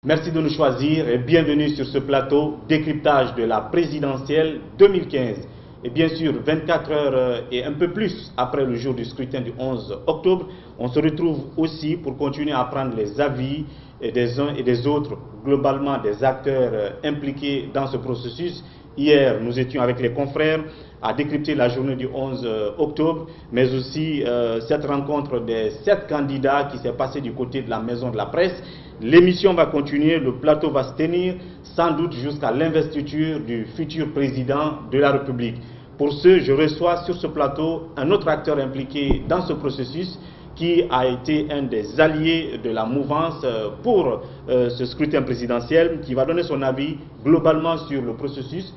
Merci de nous choisir et bienvenue sur ce plateau décryptage de la présidentielle 2015. Et bien sûr, 24 heures et un peu plus après le jour du scrutin du 11 octobre, on se retrouve aussi pour continuer à prendre les avis des uns et des autres, globalement des acteurs impliqués dans ce processus. Hier, nous étions avec les confrères à décrypter la journée du 11 octobre, mais aussi cette rencontre des 7 candidats qui s'est passée du côté de la maison de la presse. L'émission va continuer, le plateau va se tenir, sans doute jusqu'à l'investiture du futur président de la République. Pour ce, je reçois sur ce plateau un autre acteur impliqué dans ce processus, qui a été un des alliés de la mouvance pour ce scrutin présidentiel, qui va donner son avis globalement sur le processus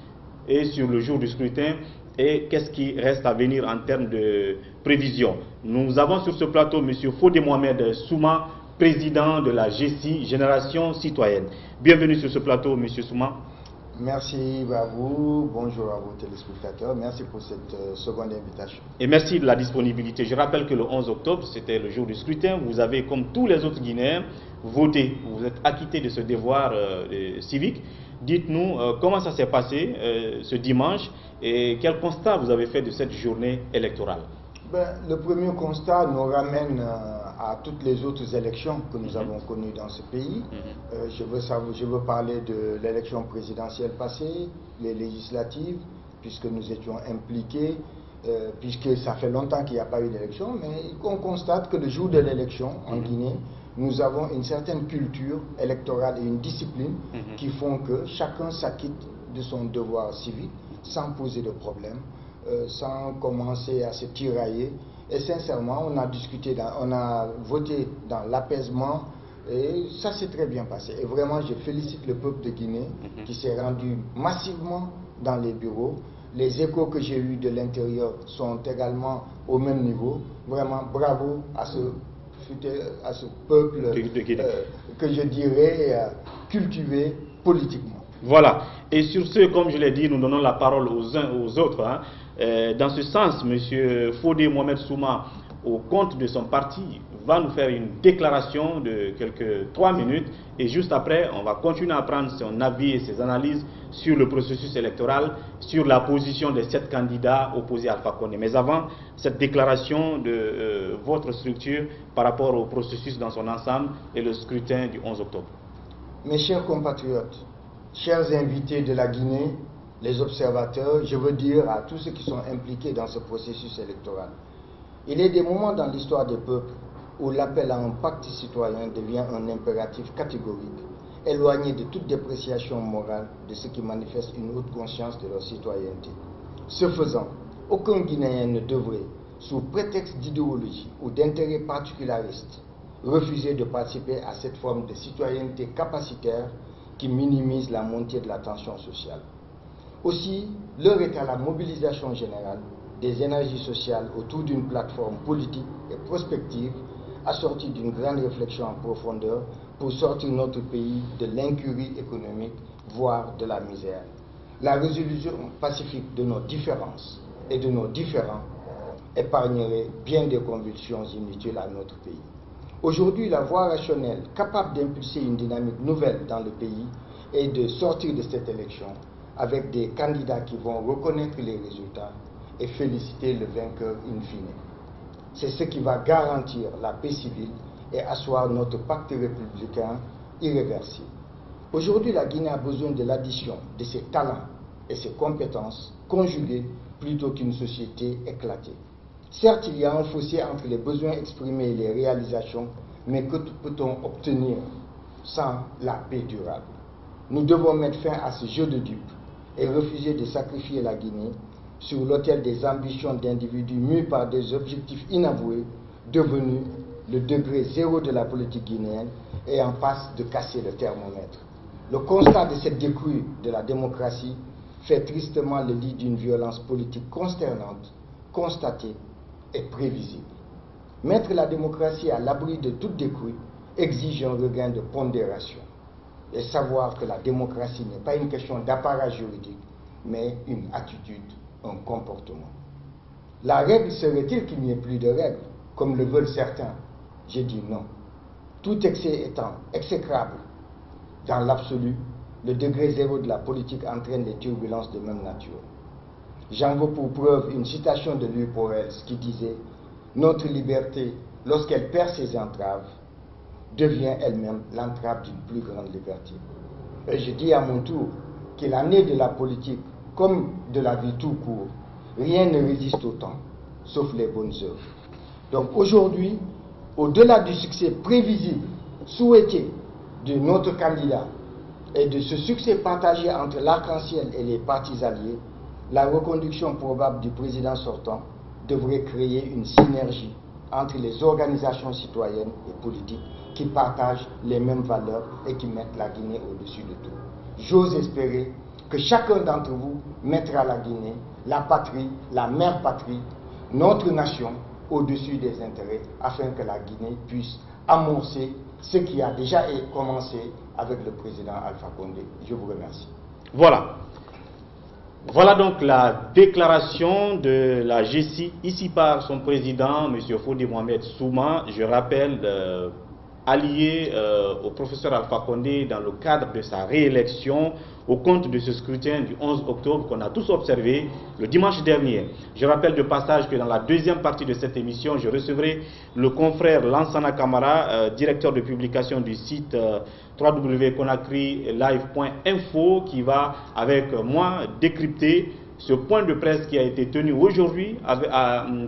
et sur le jour du scrutin et qu'est-ce qui reste à venir en termes de prévision. Nous avons sur ce plateau M. Fodé Mohamed Souma, président de la GECI, Génération Citoyenne. Bienvenue sur ce plateau, M. Souma. Merci à vous, bonjour à vos téléspectateurs, merci pour cette seconde invitation. Et merci de la disponibilité. Je rappelle que le 11 octobre, c'était le jour du scrutin. Vous avez, comme tous les autres Guinéens, voté. Vous êtes acquitté de ce devoir civique. Dites-nous comment ça s'est passé ce dimanche et quel constat vous avez fait de cette journée électorale. Le premier constat nous ramène à toutes les autres élections que nous avons connues dans ce pays. Je veux parler de l'élection présidentielle passée, les législatives, puisque nous étions impliqués, puisque ça fait longtemps qu'il n'y a pas eu d'élection, mais on constate que le jour de l'élection en Guinée, nous avons une certaine culture électorale et une discipline qui font que chacun s'acquitte de son devoir civique sans poser de problème. Sans commencer à se tirailler. Et sincèrement, on a voté dans l'apaisement et ça s'est très bien passé. Et vraiment, je félicite le peuple de Guinée qui s'est rendu massivement dans les bureaux. Les échos que j'ai eus de l'intérieur sont également au même niveau. Vraiment, bravo à ce peuple que je dirais cultivé politiquement. Voilà. Et sur ce, comme je l'ai dit, nous donnons la parole aux uns aux autres. Dans ce sens, M. Fodé Mohamed Souma, au compte de son parti, va nous faire une déclaration de quelques 3 minutes. Et juste après, on va continuer à prendre son avis et ses analyses sur le processus électoral, sur la position des 7 candidats opposés à Alpha Condé. Mais avant, cette déclaration de votre structure par rapport au processus dans son ensemble et le scrutin du 11 octobre. Mes chers compatriotes, chers invités de la Guinée, les observateurs, je veux dire à tous ceux qui sont impliqués dans ce processus électoral, il est des moments dans l'histoire des peuples où l'appel à un pacte citoyen devient un impératif catégorique, éloigné de toute dépréciation morale de ceux qui manifestent une haute conscience de leur citoyenneté. Ce faisant, aucun Guinéen ne devrait, sous prétexte d'idéologie ou d'intérêt particulariste, refuser de participer à cette forme de citoyenneté capacitaire qui minimise la montée de la tension sociale. Aussi, l'heure est à la mobilisation générale des énergies sociales autour d'une plateforme politique et prospective assortie d'une grande réflexion en profondeur pour sortir notre pays de l'incurie économique, voire de la misère. La résolution pacifique de nos différences et de nos différends épargnerait bien des convulsions inutiles à notre pays. Aujourd'hui, la voie rationnelle capable d'impulser une dynamique nouvelle dans le pays est de sortir de cette élection avec des candidats qui vont reconnaître les résultats et féliciter le vainqueur in fine. C'est ce qui va garantir la paix civile et asseoir notre pacte républicain irréversible. Aujourd'hui, la Guinée a besoin de l'addition de ses talents et ses compétences conjuguées plutôt qu'une société éclatée. Certes, il y a un fossé entre les besoins exprimés et les réalisations, mais que peut-on obtenir sans la paix durable? Nous devons mettre fin à ce jeu de dupes et refuser de sacrifier la Guinée sur l'autel des ambitions d'individus mus par des objectifs inavoués, devenus le degré zéro de la politique guinéenne et en passe de casser le thermomètre. Le constat de cette décrue de la démocratie fait tristement le lit d'une violence politique consternante, constatée et prévisible. Mettre la démocratie à l'abri de toute décrue exige un regain de pondération et savoir que la démocratie n'est pas une question d'appareil juridique, mais une attitude, un comportement. La règle serait-il qu'il n'y ait plus de règles, comme le veulent certains? J'ai dit non. Tout excès étant exécrable, dans l'absolu, le degré zéro de la politique entraîne des turbulences de même nature. J'en veux pour preuve une citation de Louis Porrels qui disait « Notre liberté, lorsqu'elle perd ses entraves, devient elle-même l'entrave d'une plus grande liberté. » Et je dis à mon tour que l'année de la politique, comme de la vie tout court, rien ne résiste au temps, sauf les bonnes œuvres. Donc aujourd'hui, au-delà du succès prévisible, souhaité de notre candidat, et de ce succès partagé entre l'arc-en-ciel et les partis alliés, la reconduction probable du président sortant devrait créer une synergie entre les organisations citoyennes et politiques qui partagent les mêmes valeurs et qui mettent la Guinée au-dessus de tout. J'ose espérer que chacun d'entre vous mettra la Guinée, la patrie, la mère patrie, notre nation au-dessus des intérêts afin que la Guinée puisse amorcer ce qui a déjà commencé avec le président Alpha Condé. Je vous remercie. Voilà. Voilà donc la déclaration de la GECI, ici par son président, M. Fodi Mohamed Souma. Je rappelle, allié au professeur Alpha Condé dans le cadre de sa réélection au compte de ce scrutin du 11 octobre qu'on a tous observé le dimanche dernier. Je rappelle de passage que dans la deuxième partie de cette émission, je recevrai le confrère Lansana Kamara, directeur de publication du site www.conakrylive.info, qui va avec moi décrypter ce point de presse qui a été tenu aujourd'hui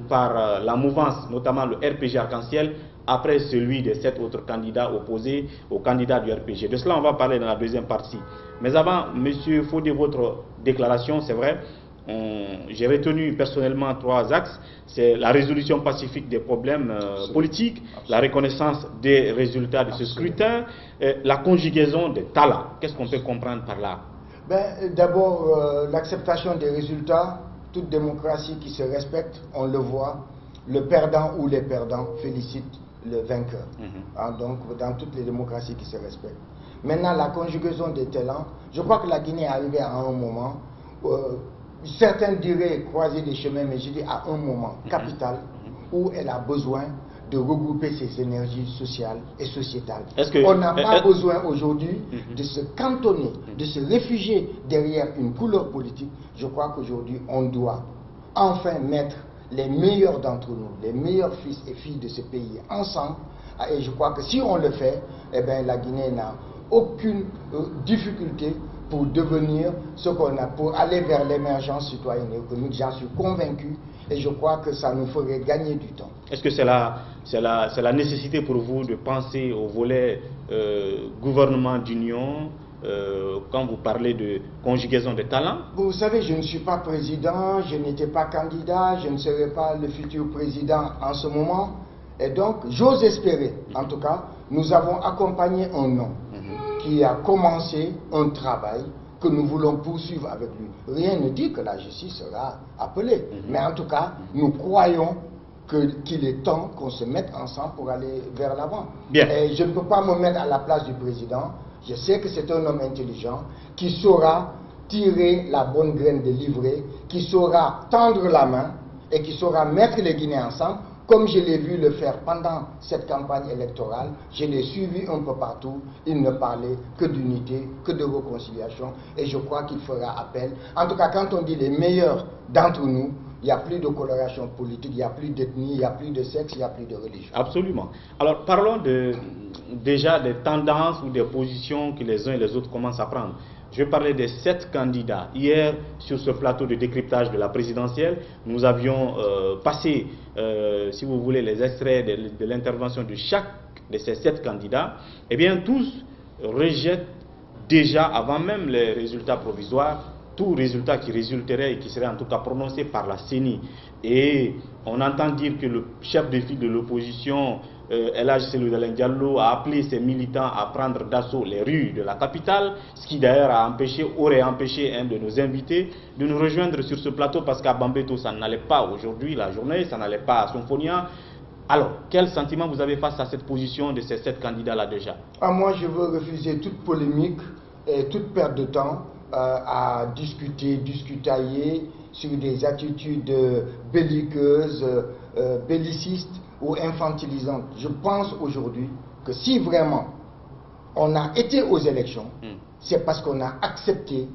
par la mouvance, notamment le RPG Arc-en-Ciel, après celui des 7 autres candidats opposés au candidat du RPG. De cela, on va parler dans la deuxième partie. Mais avant, monsieur Fodé, votre déclaration, c'est vrai, j'ai retenu personnellement 3 axes. C'est la résolution pacifique des problèmes politiques, la reconnaissance des résultats de ce scrutin, la conjugaison des talents. Qu'est-ce qu'on peut comprendre par là? D'abord, l'acceptation des résultats. Toute démocratie qui se respecte, on le voit, le perdant ou les perdants félicitent le vainqueur. Donc, dans toutes les démocraties qui se respectent. Maintenant, la conjugaison des talents, je crois que la Guinée est arrivée à un moment, certains diraient croiser des chemins, mais je dis à un moment capital où elle a besoin de regrouper ses énergies sociales et sociétales. On n'a pas besoin aujourd'hui de se cantonner, de se réfugier derrière une couleur politique. Je crois qu'aujourd'hui, on doit enfin mettre les meilleurs d'entre nous, les meilleurs fils et filles de ce pays ensemble. Et je crois que si on le fait, eh bien, la Guinée n'a aucune difficulté pour devenir ce qu'on a, pour aller vers l'émergence citoyenne et économique. J'en suis convaincu et je crois que ça nous ferait gagner du temps. Est-ce que c'est la nécessité pour vous de penser au volet gouvernement d'union quand vous parlez de conjugaison de talents? Vous savez, je ne suis pas président, je n'étais pas candidat, je ne serai pas le futur président en ce moment. Et donc, j'ose espérer, en tout cas, nous avons accompagné un homme qui a commencé un travail que nous voulons poursuivre avec lui. Rien ne dit que la justice sera appelée. Mais en tout cas, nous croyons qu'il est temps qu'on se mette ensemble pour aller vers l'avant. Et je ne peux pas me mettre à la place du président. Je sais que c'est un homme intelligent qui saura tirer la bonne graine de livret, qui saura tendre la main et qui saura mettre les Guinéens ensemble, comme je l'ai vu le faire pendant cette campagne électorale. Je l'ai suivi un peu partout. Il ne parlait que d'unité, que de réconciliation, et je crois qu'il fera appel. En tout cas, quand on dit les meilleurs d'entre nous, il n'y a plus de coloration politique, il n'y a plus d'ethnie, il n'y a plus de sexe, il n'y a plus de religion. Absolument. Alors parlons déjà des tendances ou des positions que les uns et les autres commencent à prendre. Je vais parler des 7 candidats. Hier, sur ce plateau de décryptage de la présidentielle, nous avions passé, si vous voulez, les extraits de l'intervention de chaque de ces 7 candidats. Eh bien, tous rejettent déjà, avant même les résultats provisoires, tout résultat qui résulterait et qui serait en tout cas prononcé par la CENI. Et on entend dire que le chef de file de l'opposition, El Hadji Cellou Dalein Diallo, a appelé ses militants à prendre d'assaut les rues de la capitale, ce qui d'ailleurs aurait empêché un de nos invités de nous rejoindre sur ce plateau, parce qu'à Bambeto, ça n'allait pas aujourd'hui, la journée, ça n'allait pas à Symphonia. Alors, quel sentiment vous avez face à cette position de ces 7 candidats-là déjà? Moi, je veux refuser toute polémique et toute perte de temps à discutailler sur des attitudes belliqueuses, bellicistes ou infantilisantes. Je pense aujourd'hui que si vraiment on a été aux élections, c'est parce qu'on a accepté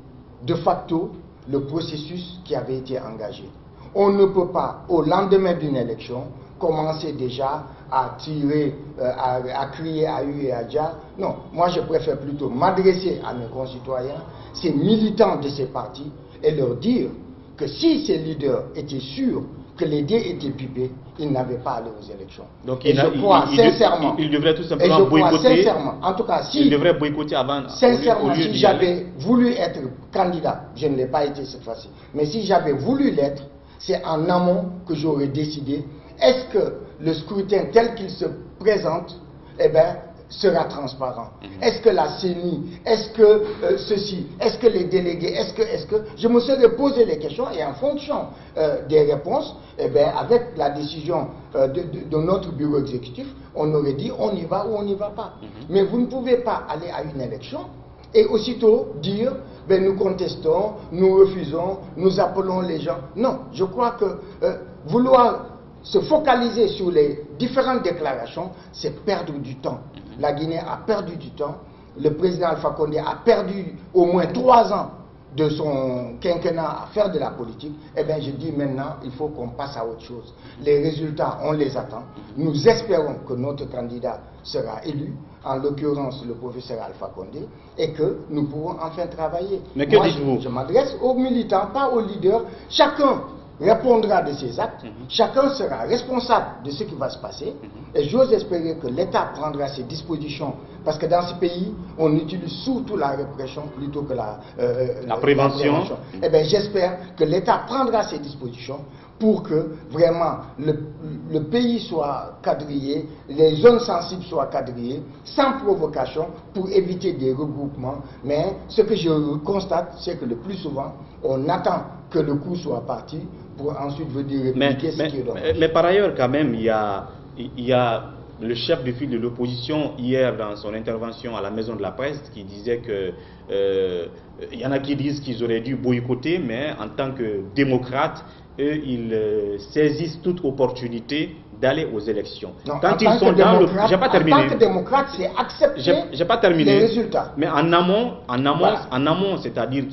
de facto le processus qui avait été engagé. On ne peut pas, au lendemain d'une élection, commencer déjà à tirer, à crier à U et à Dja. Non, moi je préfère plutôt m'adresser à mes concitoyens, ces militants de ces partis, et leur dire que si ces leaders étaient sûrs que les dés étaient pipés, ils n'avaient pas allé aux élections. Donc et je crois sincèrement, il devrait tout simplement boycotter. En tout cas, si il devrait boycotter avant. Sincèrement, si j'avais voulu être candidat, je ne l'ai pas été cette fois-ci, mais si j'avais voulu l'être, c'est en amont que j'aurais décidé, est-ce que le scrutin tel qu'il se présente, eh ben, sera transparent. Est-ce que la CENI, est-ce que ceci, est-ce que les délégués, est-ce que, je me serais posé les questions et en fonction des réponses, eh ben, avec la décision de notre bureau exécutif, on aurait dit on y va ou on n'y va pas. Mais vous ne pouvez pas aller à une élection et aussitôt dire ben, nous contestons, nous refusons, nous appelons les gens. Non, je crois que vouloir se focaliser sur les différentes déclarations, c'est perdre du temps. La Guinée a perdu du temps. Le président Alpha Condé a perdu au moins 3 ans de son quinquennat à faire de la politique. Eh bien, je dis maintenant, il faut qu'on passe à autre chose. Les résultats, on les attend. Nous espérons que notre candidat sera élu, en l'occurrence le professeur Alpha Condé, et que nous pourrons enfin travailler. Mais que dites-vous? Je m'adresse aux militants, pas aux leaders. Chacun répondra de ses actes, chacun sera responsable de ce qui va se passer, et j'ose espérer que l'État prendra ses dispositions, parce que dans ce pays, on utilise surtout la répression plutôt que la prévention. Eh bien, j'espère que l'État prendra ses dispositions pour que vraiment le pays soit quadrillé, les zones sensibles soient quadrillées, sans provocation, pour éviter des regroupements. Mais ce que je constate, c'est que le plus souvent, on attend que le coup soit parti pour ensuite venir répliquer ce qui est dommage. Mais par ailleurs, quand même, il y a le chef de file de l'opposition hier dans son intervention à la Maison de la Presse qui disait que il y en a qui disent qu'ils auraient dû boycotter, mais en tant que démocrates, eux, ils saisissent toute opportunité d'aller aux élections. Non, quand ils sont dans le... J'ai pas terminé. En tant que démocrate, c'est accepter j'ai pas terminé. les résultats. Mais en amont, c'est-à-dire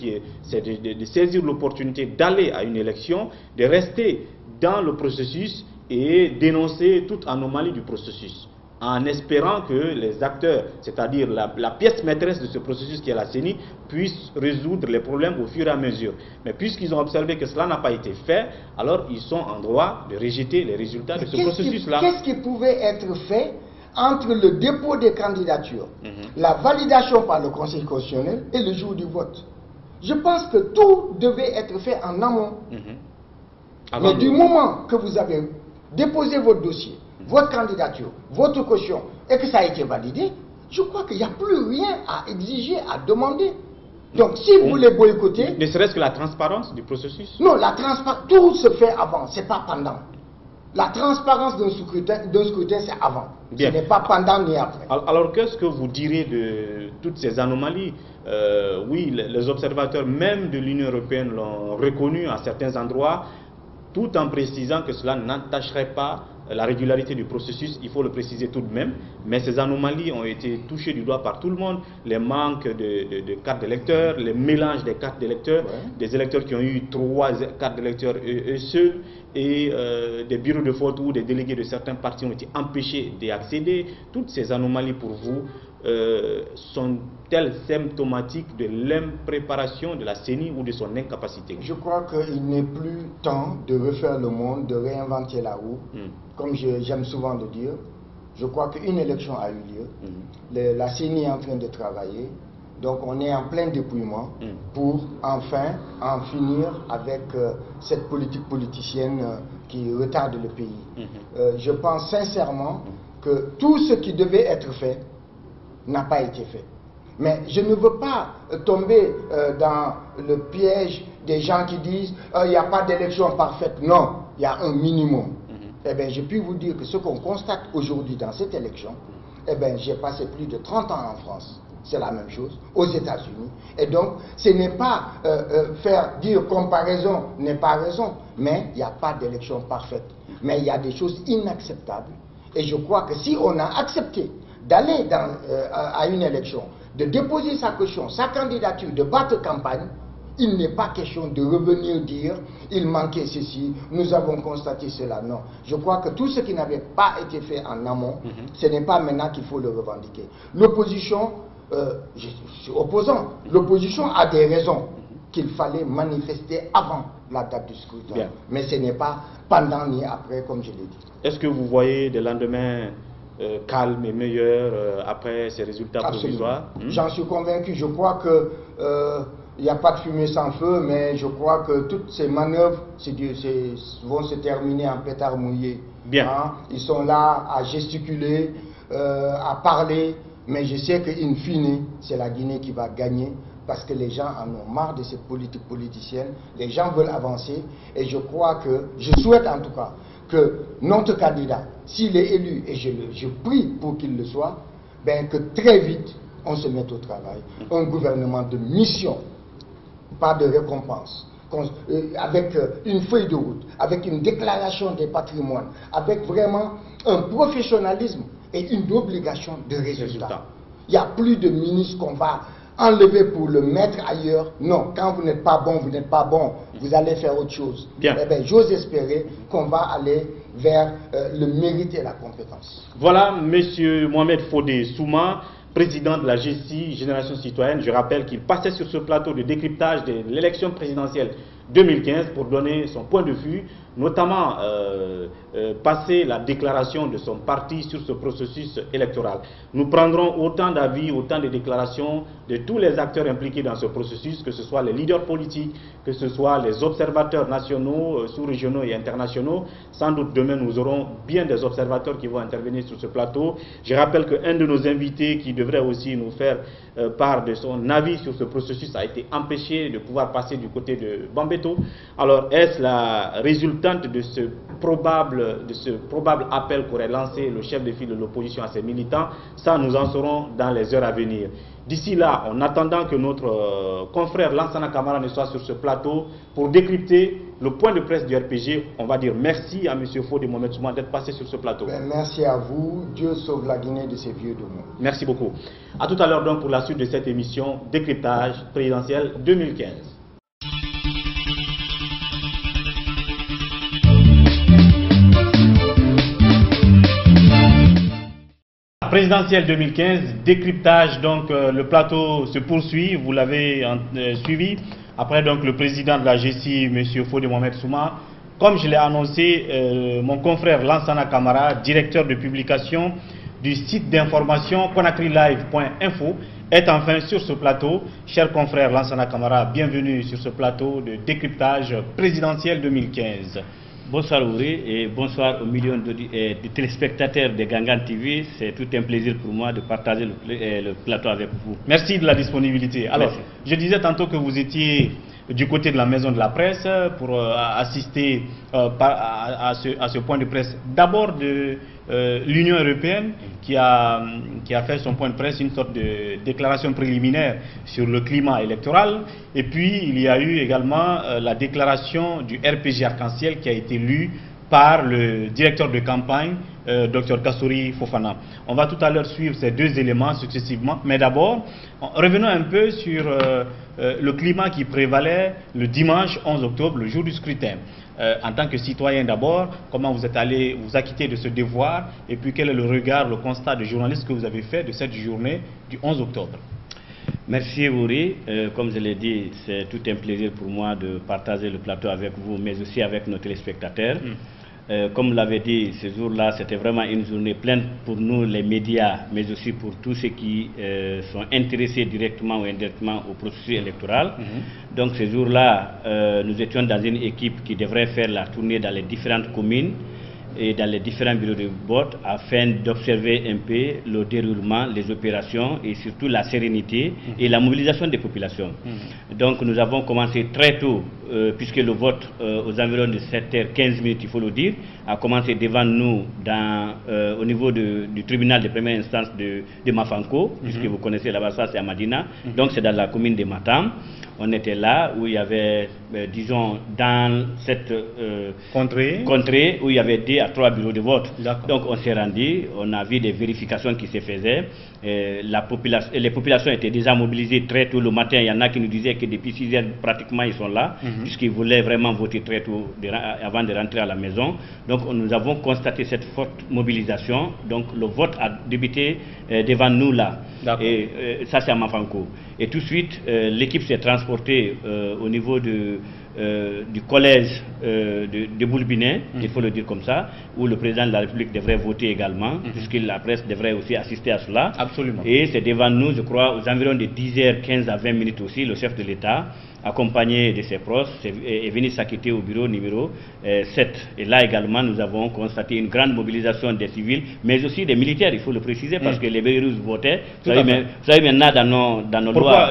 c'est de saisir l'opportunité d'aller à une élection, de rester dans le processus et dénoncer toute anomalie du processus, en espérant que les acteurs, c'est-à-dire la pièce maîtresse de ce processus qui est la CENI, puissent résoudre les problèmes au fur et à mesure. Mais puisqu'ils ont observé que cela n'a pas été fait, alors ils sont en droit de rejeter les résultats de ce processus-là. Qu'est-ce qui pouvait être fait entre le dépôt des candidatures, la validation par le Conseil constitutionnel et le jour du vote? Je pense que tout devait être fait en amont. Mais du moment que vous avez déposé votre dossier, votre candidature, votre caution, et que ça a été validé, je crois qu'il n'y a plus rien à exiger, à demander. Donc si vous voulez boycotter... Ne serait-ce que la transparence du processus? Non, la transparence, tout se fait avant, c'est pas pendant. La transparence d'un scrutin, c'est avant. Bien. Ce n'est pas pendant ni après. Alors qu'est-ce que vous direz de toutes ces anomalies? Oui, les observateurs même de l'Union européenne l'ont reconnu à certains endroits, tout en précisant que cela n'entacherait pas la régularité du processus, il faut le préciser tout de même, mais ces anomalies ont été touchées du doigt par tout le monde, les manques de cartes d'électeurs, les mélanges des cartes d'électeurs, des électeurs qui ont eu 3 cartes d'électeurs eux seuls, et des bureaux de vote où des délégués de certains partis ont été empêchés d'y accéder. Toutes ces anomalies pour vous sont-elles symptomatiques de l'impréparation de la CENI ou de son incapacité? Je crois qu'il n'est plus temps de refaire le monde, de réinventer la roue. Comme j'aime souvent le dire, je crois qu'une élection a eu lieu. La CENI est en train de travailler. Donc on est en plein dépouillement pour enfin en finir avec cette politique politicienne qui retarde le pays. Je pense sincèrement que tout ce qui devait être fait n'a pas été fait. Mais je ne veux pas tomber dans le piège des gens qui disent il n'y a pas d'élection parfaite. Non, il y a un minimum. Eh bien, je puis vous dire que ce qu'on constate aujourd'hui dans cette élection, eh bien, j'ai passé plus de 30 ans en France. C'est la même chose aux États-Unis. Et donc, ce n'est pas dire comparaison n'est pas raison, mais il n'y a pas d'élection parfaite. Mais il y a des choses inacceptables. Et je crois que si on a accepté d'aller à une élection, de déposer sa caution, sa candidature, de battre campagne, il n'est pas question de revenir dire il manquait ceci, nous avons constaté cela. Non. Je crois que tout ce qui n'avait pas été fait en amont, ce n'est pas maintenant qu'il faut le revendiquer. L'opposition, je suis opposant, l'opposition a des raisons qu'il fallait manifester avant la date du scrutin. Bien. Mais ce n'est pas pendant ni après, comme je l'ai dit. Est-ce que vous voyez des lendemains calmes et meilleurs après ces résultats provisoires? J'en suis convaincu. Je crois que il n'y a pas de fumée sans feu, mais je crois que toutes ces manœuvres vont se terminer en pétard mouillé. Bien. Hein? Ils sont là à gesticuler, à parler, mais je sais qu'in fine, c'est la Guinée qui va gagner, parce que les gens en ont marre de cette politique politicienne, les gens veulent avancer, et je crois que, je souhaite en tout cas, que notre candidat, s'il est élu, et je prie pour qu'il le soit, ben que très vite, on se mette au travail. Un gouvernement de mission, pas de récompense, avec une feuille de route, avec une déclaration des patrimoines, avec vraiment un professionnalisme et une obligation de résultat. Il n'y a plus de ministre qu'on va enlever pour le mettre ailleurs. Non, quand vous n'êtes pas bon, vous n'êtes pas bon, vous allez faire autre chose. Bien. Eh bien, j'ose espérer qu'on va aller vers le mérite et la compétence. Voilà, M. Mohamed Fodé Souma, président de la GCI, Génération Citoyenne. Je rappelle qu'il passait sur ce plateau de décryptage de l'élection présidentielle 2015 pour donner son point de vue, notamment passer la déclaration de son parti sur ce processus électoral. Nous prendrons autant d'avis, autant de déclarations de tous les acteurs impliqués dans ce processus, que ce soit les leaders politiques, que ce soit les observateurs nationaux, sous-régionaux et internationaux. Sans doute demain nous aurons bien des observateurs qui vont intervenir sur ce plateau. Je rappelle qu'un de nos invités qui devrait aussi nous faire part de son avis sur ce processus a été empêché de pouvoir passer du côté de Bambeto. Alors est-ce la résultante de ce probable appel qu'aurait lancé le chef de file de l'opposition à ses militants? Ça, nous en saurons dans les heures à venir. D'ici là, en attendant que notre confrère Lansana Camara ne soit sur ce plateau pour décrypter le point de presse du RPG, on va dire merci à M. Fodé Mohamed Souma d'être passé sur ce plateau. Merci à vous. Dieu sauve la Guinée de ces vieux démons. Merci beaucoup. À tout à l'heure donc pour la suite de cette émission Décryptage présidentiel 2015. Présidentielle 2015, décryptage, donc le plateau se poursuit, vous l'avez suivi. Après donc le président de la GCI, M. Fodé Mohamed Souma, comme je l'ai annoncé, mon confrère Lansana Camara, directeur de publication du site d'information conacrilive.info, est enfin sur ce plateau. Cher confrère Lansana Camara, bienvenue sur ce plateau de décryptage présidentiel 2015. Bonsoir Ouri et bonsoir aux millions de téléspectateurs de Gangan TV. C'est tout un plaisir pour moi de partager le plateau avec vous. Merci de la disponibilité. Alors, merci. Je disais tantôt que vous étiez du côté de la maison de la presse pour assister à ce point de presse. D'abord de l'Union européenne qui a fait son point de presse, une sorte de déclaration préliminaire sur le climat électoral. Et puis il y a eu également la déclaration du RPG Arc-en-Ciel qui a été lue par le directeur de campagne, Dr Kassory Fofana. On va tout à l'heure suivre ces deux éléments successivement, mais d'abord, revenons un peu sur le climat qui prévalait le dimanche 11 octobre, le jour du scrutin. En tant que citoyen d'abord, comment vous êtes allé vous acquitter de ce devoir, et puis quel est le regard, le constat de journaliste que vous avez fait de cette journée du 11 octobre? Merci Ouri, comme je l'ai dit, c'est tout un plaisir pour moi de partager le plateau avec vous, mais aussi avec nos téléspectateurs. Comme vous l'avez dit, ce jour-là, c'était vraiment une journée pleine pour nous, les médias, mais aussi pour tous ceux qui sont intéressés directement ou indirectement au processus électoral. Donc ce jour-là, nous étions dans une équipe qui devrait faire la tournée dans les différentes communes et dans les différents bureaux de vote afin d'observer un peu le déroulement, les opérations et surtout la sérénité et la mobilisation des populations. Donc nous avons commencé très tôt puisque le vote aux environs de 7h15, il faut le dire, a commencé devant nous au niveau du tribunal de première instance de Mafanko, puisque vous connaissez là-bas, ça c'est à Madina, donc c'est dans la commune de Matam. On était là où il y avait, disons, dans cette contrée où il y avait 2 à 3 bureaux de vote. Donc on s'est rendu, on a vu des vérifications qui se faisaient. Les populations étaient déjà mobilisées très tôt le matin. Il y en a qui nous disaient que depuis 6 heures, pratiquement, ils sont là, puisqu'ils voulaient vraiment voter très tôt avant de rentrer à la maison. Donc nous avons constaté cette forte mobilisation. Donc le vote a débuté devant nous là. Et ça, c'est à Mafanko. Et tout de suite, l'équipe s'est transportée au niveau du collège de Boulbinet, il faut le dire comme ça, où le président de la République devrait voter également, puisque la presse devrait aussi assister à cela. Absolument. Et c'est devant nous, je crois, aux environs de 10h15 à 20 minutes aussi, le chef de l'État, accompagné de ses proches, est venu s'acquitter au bureau numéro 7. Et là également, nous avons constaté une grande mobilisation des civils, mais aussi des militaires, il faut le préciser, parce que les Bélarus votaient. Vous savez maintenant, dans nos lois... Pourquoi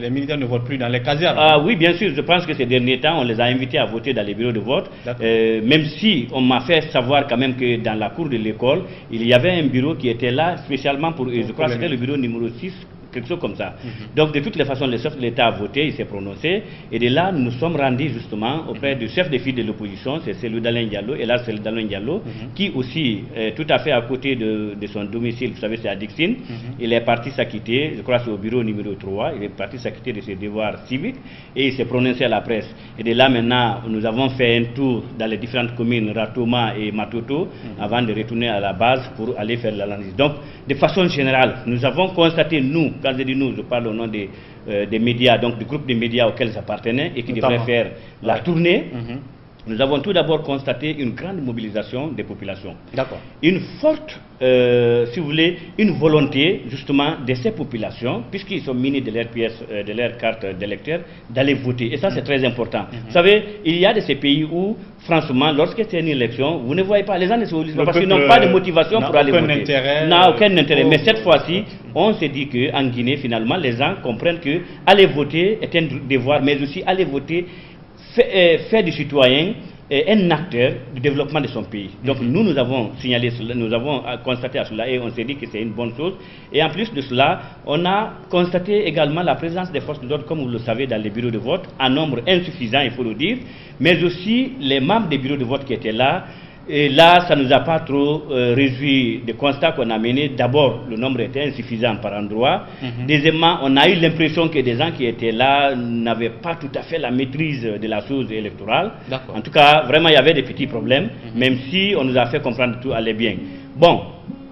les militaires ne votent plus dans les casernes? Oui, bien sûr, je pense que ces derniers temps, on les a invités à voter dans les bureaux de vote, même si on m'a fait savoir quand même que dans la cour de l'école, il y avait un bureau qui était là spécialement pour eux. Je crois que c'était le bureau numéro 6, quelque chose comme ça. Donc de toutes les façons, le chef de l'État a voté, il s'est prononcé, et de là nous nous sommes rendus justement auprès du chef de file de l'opposition, c'est celui d'Alain Diallo, et là c'est d'Alain Diallo, qui aussi tout à fait à côté de son domicile, vous savez c'est à Dixine, il est parti s'acquitter, je crois c'est au bureau numéro 3, il est parti s'acquitter de ses devoirs civiques, et il s'est prononcé à la presse. Et de là maintenant, nous avons fait un tour dans les différentes communes, Ratoma et Matoto, avant de retourner à la base pour aller faire l'analyse. Donc de façon générale, nous avons constaté, nous, quand je dis nous, je parle au nom des médias, donc du groupe de médias auxquels j'appartenais et qui devraient faire la tournée. Nous avons tout d'abord constaté une grande mobilisation des populations. D'accord. Une forte, si vous voulez, une volonté justement de ces populations, puisqu'ils sont munis de leur pièce, de leur carte d'électeur, d'aller voter. Et ça c'est très important. Vous savez, il y a de ces pays où, franchement, lorsque c'est une élection, vous ne voyez pas, les gens ne se mobilisent pas parce qu'ils n'ont pas de motivation pour aller voter. N'a aucun intérêt. Mais cette fois-ci, on s'est dit qu'en Guinée, finalement, les gens comprennent que aller voter est un devoir, mais aussi aller voter faire du citoyen un acteur du développement de son pays. Donc nous avons signalé cela, nous avons constaté à cela et on s'est dit que c'est une bonne chose. Et en plus de cela, on a constaté également la présence des forces de l'ordre, comme vous le savez, dans les bureaux de vote, en nombre insuffisant, il faut le dire, mais aussi les membres des bureaux de vote qui étaient là. Et là, ça ne nous a pas trop réjoui des constats qu'on a menés. D'abord, le nombre était insuffisant par endroit. Deuxièmement, on a eu l'impression que des gens qui étaient là n'avaient pas tout à fait la maîtrise de la chose électorale. En tout cas, vraiment, il y avait des petits problèmes, même si on nous a fait comprendre que tout allait bien. Bon,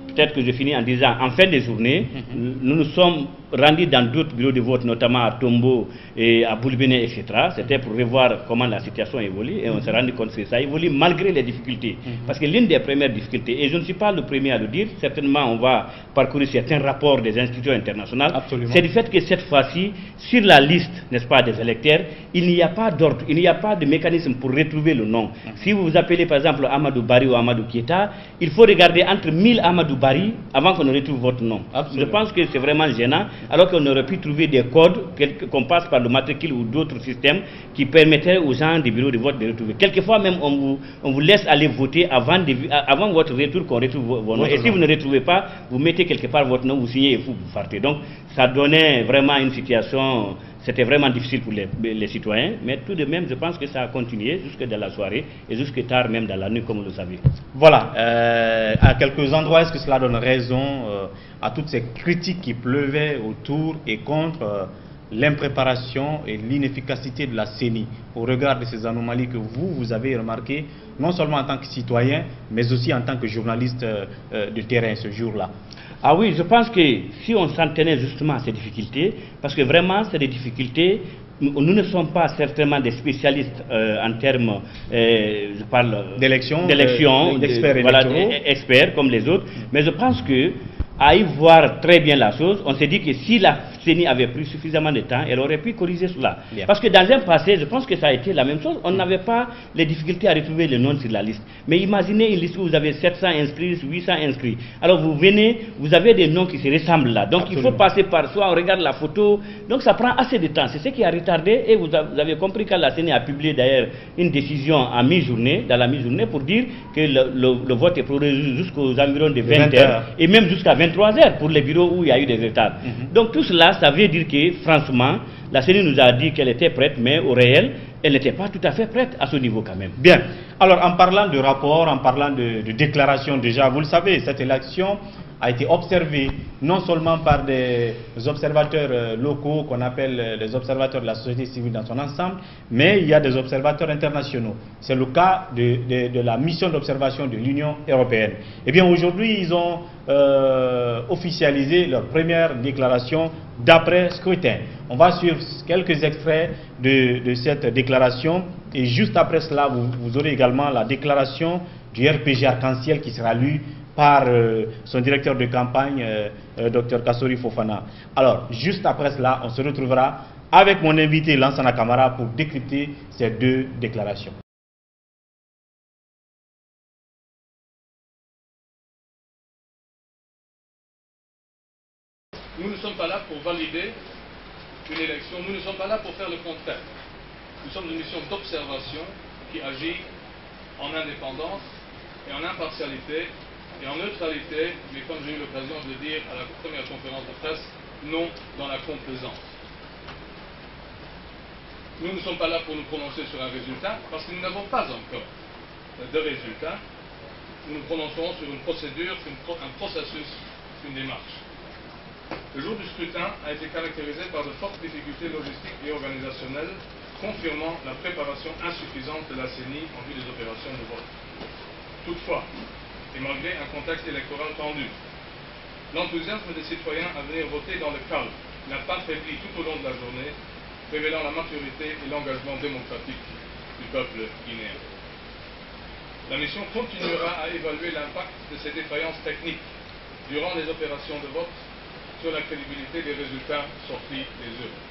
peut-être que je finis en disant, en fin de journée, nous nous sommes rendus dans d'autres bureaux de vote, notamment à Tombo et à Boulbinet, etc. C'était pour revoir comment la situation évolue et on s'est rendu compte que ça évolue malgré les difficultés. Parce que l'une des premières difficultés, et je ne suis pas le premier à le dire, certainement on va parcourir certains rapports des institutions internationales, c'est du fait que cette fois-ci, sur la liste, n'est-ce pas, des électeurs, il n'y a pas d'ordre, il n'y a pas de mécanisme pour retrouver le nom. Si vous vous appelez par exemple Amadou Bari ou Amadou Kieta, il faut regarder entre 1000 Amadou Bari avant qu'on ne retrouve votre nom. Je pense que c'est vraiment gênant, alors qu'on aurait pu trouver des codes, qu'on passe par le matricule ou d'autres systèmes qui permettraient aux gens des bureaux de vote de retrouver. Quelquefois même, on vous laisse aller voter avant votre retour qu'on retrouve vos noms. Et si vous ne retrouvez pas, vous mettez quelque part votre nom, vous signez et vous partez. Donc, ça donnait vraiment une situation... C'était vraiment difficile pour les citoyens, mais tout de même, je pense que ça a continué jusque dans la soirée et jusque tard même dans la nuit, comme vous le savez. Voilà. À quelques endroits, est-ce que cela donne raison à toutes ces critiques qui pleuvaient autour et contre l'impréparation et l'inefficacité de la CENI au regard de ces anomalies que vous avez remarquées, non seulement en tant que citoyen, mais aussi en tant que journaliste de terrain ce jour-là? Ah oui, je pense que si on s'en tenait justement à ces difficultés, parce que vraiment c'est des difficultés, nous ne sommes pas certainement des spécialistes en termes, je parle d'élections, d'experts, voilà, experts comme les autres, mais je pense que à y voir très bien la chose, on s'est dit que si la CENI avait pris suffisamment de temps, elle aurait pu corriger cela. Bien. Parce que dans un passé, je pense que ça a été la même chose, on n'avait pas les difficultés à retrouver les noms sur la liste. Mais imaginez une liste où vous avez 700 inscrits, 800 inscrits. Alors vous venez, vous avez des noms qui se ressemblent là. Donc Absolument. Il faut passer par soi, on regarde la photo. Donc ça prend assez de temps. C'est ce qui a retardé. Et vous avez compris quand la CENI a publié d'ailleurs une décision à mi-journée, dans la mi-journée, pour dire que le vote est prorogé jusqu'aux environs de 20 h et même jusqu'à 23 h pour les bureaux où il y a eu des retards. Donc tout cela, ça veut dire que franchement, la CENI nous a dit qu'elle était prête, mais au réel, elle n'était pas tout à fait prête à ce niveau quand même. Bien. Alors en parlant de rapport, en parlant de déclaration déjà, vous le savez, cette élection a été observée non seulement par des observateurs locaux qu'on appelle les observateurs de la société civile dans son ensemble, mais il y a des observateurs internationaux. C'est le cas de la mission d'observation de l'Union européenne. Eh bien aujourd'hui, ils ont officialisé leur première déclaration d'après scrutin. On va suivre quelques extraits de cette déclaration et juste après cela, vous aurez également la déclaration du RPG Arc-en-Ciel qui sera lue par son directeur de campagne, Dr Kassori Fofana. Alors, juste après cela, on se retrouvera avec mon invité Lansana Camara pour décrypter ces deux déclarations. Nous ne sommes pas là pour valider une élection, nous ne sommes pas là pour faire le contraire. Nous sommes une mission d'observation qui agit en indépendance et en impartialité et en neutralité, mais comme j'ai eu l'occasion de le dire à la première conférence de presse, non dans la complaisance. Nous ne sommes pas là pour nous prononcer sur un résultat, parce que nous n'avons pas encore de résultat. Nous nous prononcerons sur une procédure, un processus, une démarche. Le jour du scrutin a été caractérisé par de fortes difficultés logistiques et organisationnelles, confirmant la préparation insuffisante de la CENI en vue des opérations de vote. Toutefois, et malgré un contexte électoral tendu, l'enthousiasme des citoyens à venir voter dans le calme n'a pas faibli tout au long de la journée, révélant la maturité et l'engagement démocratique du peuple guinéen. La mission continuera à évaluer l'impact de ces défaillances techniques durant les opérations de vote sur la crédibilité des résultats sortis des urnes.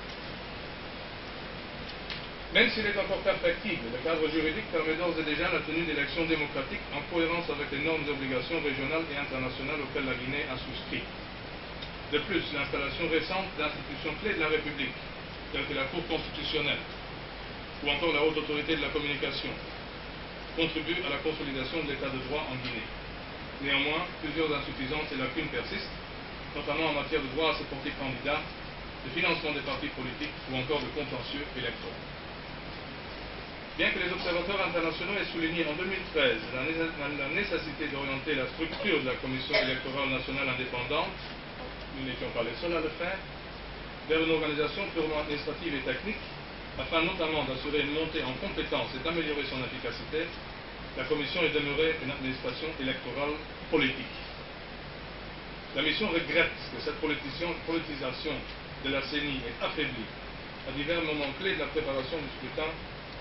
Même s'il est encore perfectible, le cadre juridique permet d'ores et déjà la tenue d'élections démocratiques en cohérence avec les normes et obligations régionales et internationales auxquelles la Guinée a souscrit. De plus, l'installation récente d'institutions clés de la République, telles que la Cour constitutionnelle ou encore la Haute Autorité de la Communication, contribue à la consolidation de l'état de droit en Guinée. Néanmoins, plusieurs insuffisances et lacunes persistent, notamment en matière de droit à se porter candidat, de financement des partis politiques ou encore de contentieux électoraux. Bien que les observateurs internationaux aient souligné en 2013 la nécessité d'orienter la structure de la Commission électorale nationale indépendante, nous n'étions pas les seuls à le faire, vers une organisation purement administrative et technique, afin notamment d'assurer une montée en compétences et d'améliorer son efficacité, la Commission est demeurée une administration électorale politique. La mission regrette que cette politisation de la CENI ait affaibli, à divers moments clés de la préparation du scrutin,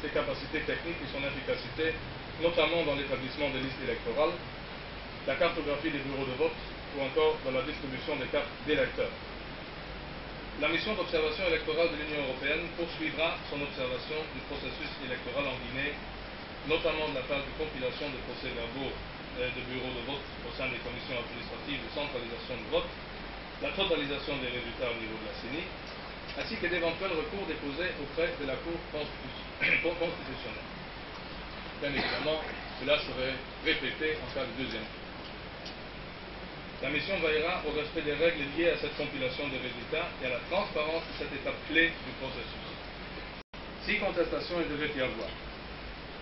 ses capacités techniques et son efficacité, notamment dans l'établissement des listes électorales, la cartographie des bureaux de vote ou encore dans la distribution des cartes d'électeurs. La mission d'observation électorale de l'Union européenne poursuivra son observation du processus électoral en Guinée, notamment de la phase de compilation de procès-verbaux de bureaux de vote au sein des commissions administratives de centralisation du vote, la totalisation des résultats au niveau de la CENI, ainsi que d'éventuels recours déposés auprès de la Cour constitutionnelle. Bien évidemment, cela serait répété en cas de deuxième tour. La mission veillera au respect des règles liées à cette compilation des résultats et à la transparence de cette étape clé du processus. Si contestation il devait y avoir,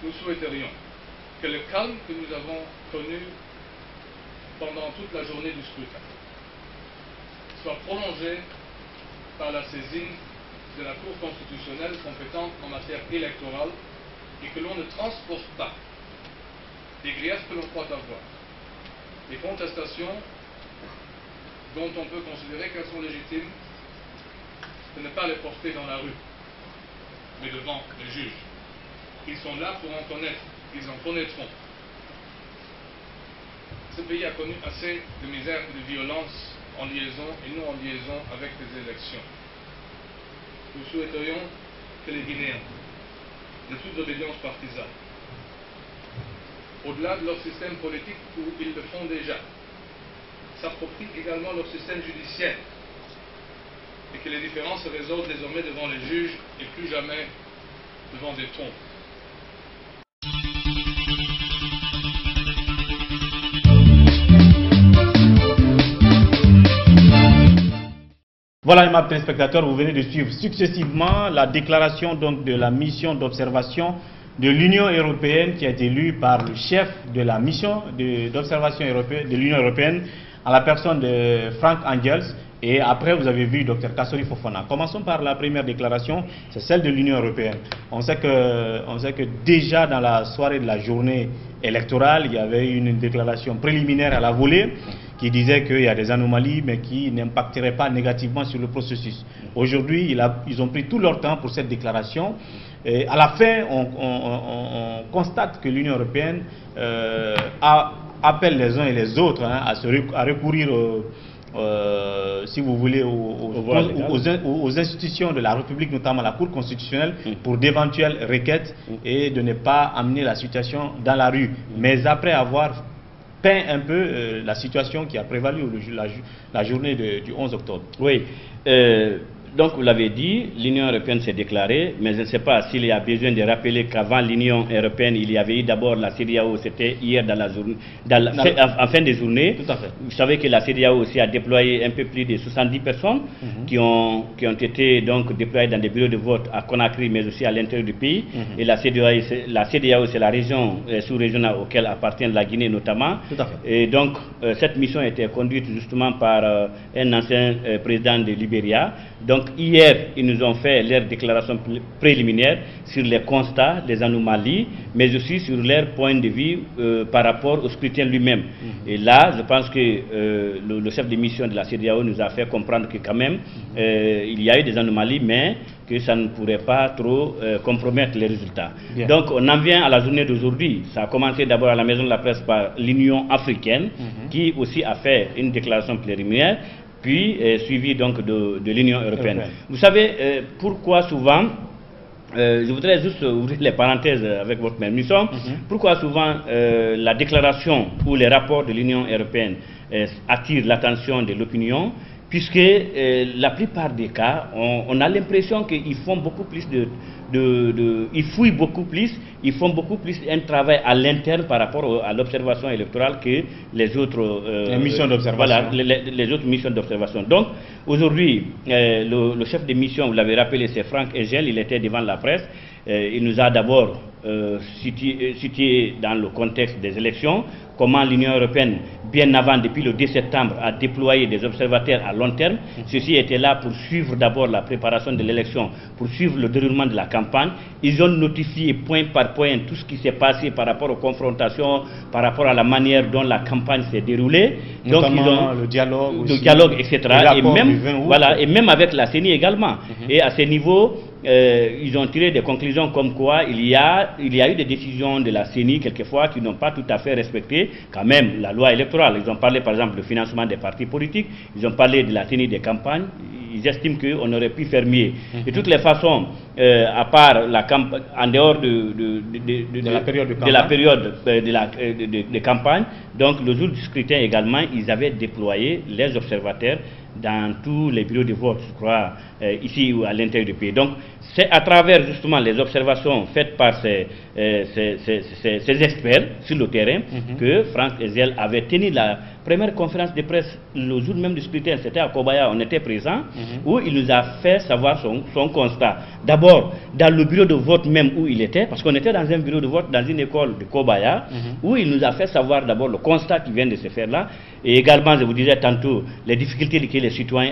nous souhaiterions que le calme que nous avons connu pendant toute la journée du scrutin soit prolongé par la saisine de la Cour constitutionnelle compétente en matière électorale et que l'on ne transpose pas des griefs que l'on croit avoir, des contestations dont on peut considérer qu'elles sont légitimes, de ne pas les porter dans la rue, mais devant les juges. Ils sont là pour en connaître, ils en connaîtront. ce pays a connu assez de misère et de violence en liaison et non en liaison avec les élections. Nous souhaiterions que les Guinéens, de toute obédience partisane, au-delà de leur système politique où ils le font déjà, s'approprient également leur système judiciaire et que les différences se résolvent désormais devant les juges et plus jamais devant des tombes. Voilà, mes téléspectateurs, vous venez de suivre successivement la déclaration donc de la mission d'observation de l'Union européenne qui a été lue par le chef de la mission d'observation de l'Union européenne en la personne de Frank Engels. Et après, vous avez vu Dr Kassori Fofana. Commençons par la première déclaration, c'est celle de l'Union européenne. On sait que déjà dans la soirée de la journée électorale, il y avait une déclaration préliminaire à la volée qui disait qu'il y a des anomalies mais qui n'impacteraient pas négativement sur le processus. Aujourd'hui, ils ont pris tout leur temps pour cette déclaration. Et à la fin, on constate que l'Union européenne appelle les uns et les autres à recourir si vous voulez, aux institutions de la République, notamment la Cour constitutionnelle, pour d'éventuelles requêtes et de ne pas amener la situation dans la rue. Mais après avoir peint un peu la situation qui a prévalu la journée du 11 octobre. Oui. Donc, vous l'avez dit, l'Union européenne s'est déclarée, mais je ne sais pas s'il y a besoin de rappeler qu'avant l'Union européenne, il y avait eu d'abord la CEDEAO, c'était hier dans la journée, en fin de journée. Tout à fait. Vous savez que la CEDEAO aussi a déployé un peu plus de 70 personnes qui ont été donc déployées dans des bureaux de vote à Conakry, mais aussi à l'intérieur du pays. Et la CEDEAO, c'est la région sous-régionale auquel appartient la Guinée notamment. Tout à fait. Et donc, cette mission a été conduite justement par un ancien président de Libéria. Donc hier, ils nous ont fait leur déclaration préliminaire sur les constats, les anomalies, mais aussi sur leur point de vue par rapport au scrutin lui-même. Et là, je pense que le chef de mission de la CEDEAO nous a fait comprendre que quand même, il y a eu des anomalies, mais que ça ne pourrait pas trop compromettre les résultats. Bien. Donc on en vient à la journée d'aujourd'hui. Ça a commencé d'abord à la Maison de la Presse par l'Union africaine, qui aussi a fait une déclaration préliminaire, puis suivi donc de l'Union européenne. Vous savez pourquoi souvent, je voudrais juste ouvrir les parenthèses avec votre permission, pourquoi souvent la déclaration ou les rapports de l'Union européenne attirent l'attention de l'opinion, puisque la plupart des cas, on a l'impression qu'ils font beaucoup plus ils fouillent beaucoup plus, ils font beaucoup plus un travail à l'interne par rapport à l'observation électorale que les autres missions d'observation. Voilà, les autres missions d'observation. Donc, aujourd'hui, le chef de mission, vous l'avez rappelé, c'est Frank Engels, il était devant la presse. Il nous a d'abord situé dans le contexte des élections, comment l'Union européenne, bien avant, depuis le 2 septembre, a déployé des observateurs à long terme. Ceux-ci étaient là pour suivre d'abord la préparation de l'élection, pour suivre le déroulement de la campagne. Ils ont notifié point par point tout ce qui s'est passé par rapport aux confrontations, par rapport à la manière dont la campagne s'est déroulée. Donc ils ont le dialogue, etc. Et même avec la CENI également. Et à ce niveau, ils ont tiré des conclusions comme quoi il y a eu des décisions de la CENI quelquefois qui n'ont pas tout à fait respecté quand même la loi électorale. Ils ont parlé par exemple du financement des partis politiques, ils ont parlé de la tenue des campagnes, ils estiment qu'on aurait pu faire mieux. De toutes les façons, à part la campagne, en dehors de la période de campagne, donc le jour du scrutin également, ils avaient déployé les observateurs dans tous les bureaux de vote, je crois, ici ou à l'intérieur du pays. Donc, c'est à travers justement les observations faites par ces experts sur le terrain que Frank Engels avait tenu la première conférence de presse le jour même du scrutin. C'était à Kobaya, on était présents, où il nous a fait savoir son constat. D'abord, dans le bureau de vote même où il était, parce qu'on était dans un bureau de vote dans une école de Kobaya, où il nous a fait savoir d'abord le constat qui vient de se faire là, et également, je vous disais tantôt, les difficultés que les citoyens